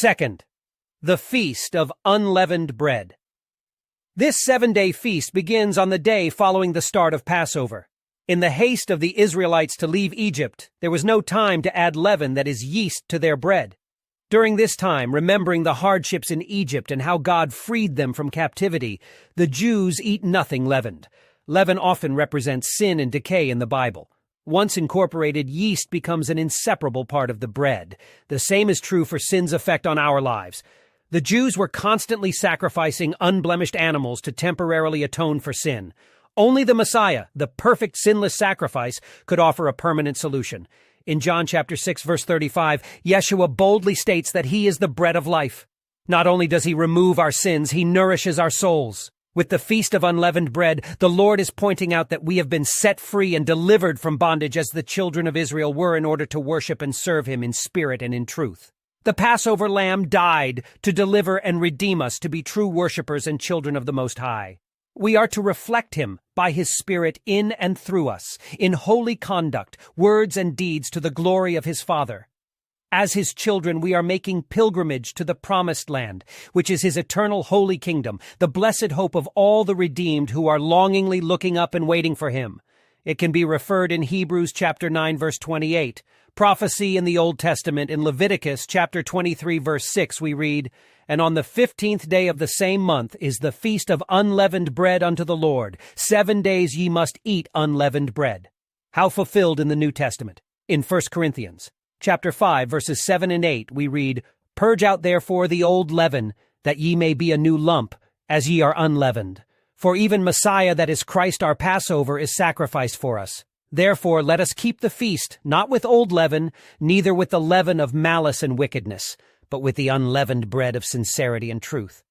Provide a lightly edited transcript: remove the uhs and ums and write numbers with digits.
Second, the Feast of Unleavened Bread. This 7-day feast begins on the day following the start of Passover. In the haste of the Israelites to leave Egypt, there was no time to add leaven, that is yeast, to their bread. During this time, remembering the hardships in Egypt and how God freed them from captivity, the Jews eat nothing leavened. Leaven often represents sin and decay in the Bible. Once incorporated, yeast becomes an inseparable part of the bread. The same is true for sin's effect on our lives. The Jews were constantly sacrificing unblemished animals to temporarily atone for sin. Only the Messiah, the perfect sinless sacrifice, could offer a permanent solution. In John chapter 6, verse 35, Yeshua boldly states that he is the bread of life. Not only does he remove our sins, he nourishes our souls. With the Feast of Unleavened Bread, the Lord is pointing out that we have been set free and delivered from bondage as the children of Israel were in order to worship and serve him in spirit and in truth. The Passover lamb died to deliver and redeem us to be true worshipers and children of the Most High. We are to reflect him by his Spirit in and through us, in holy conduct, words and deeds to the glory of his Father. As his children, we are making pilgrimage to the promised land, which is his eternal holy kingdom, the blessed hope of all the redeemed who are longingly looking up and waiting for him. It can be referred in Hebrews chapter 9, verse 28. Prophecy in the Old Testament in Leviticus chapter 23, verse 6, we read, "And on the 15th day of the same month is the feast of unleavened bread unto the Lord. 7 days ye must eat unleavened bread." How fulfilled in the New Testament. In 1 Corinthians chapter 5, verses 7 and 8, we read, "Purge out therefore the old leaven, that ye may be a new lump, as ye are unleavened. For even Messiah, that is Christ our Passover, is sacrificed for us. Therefore let us keep the feast, not with old leaven, neither with the leaven of malice and wickedness, but with the unleavened bread of sincerity and truth."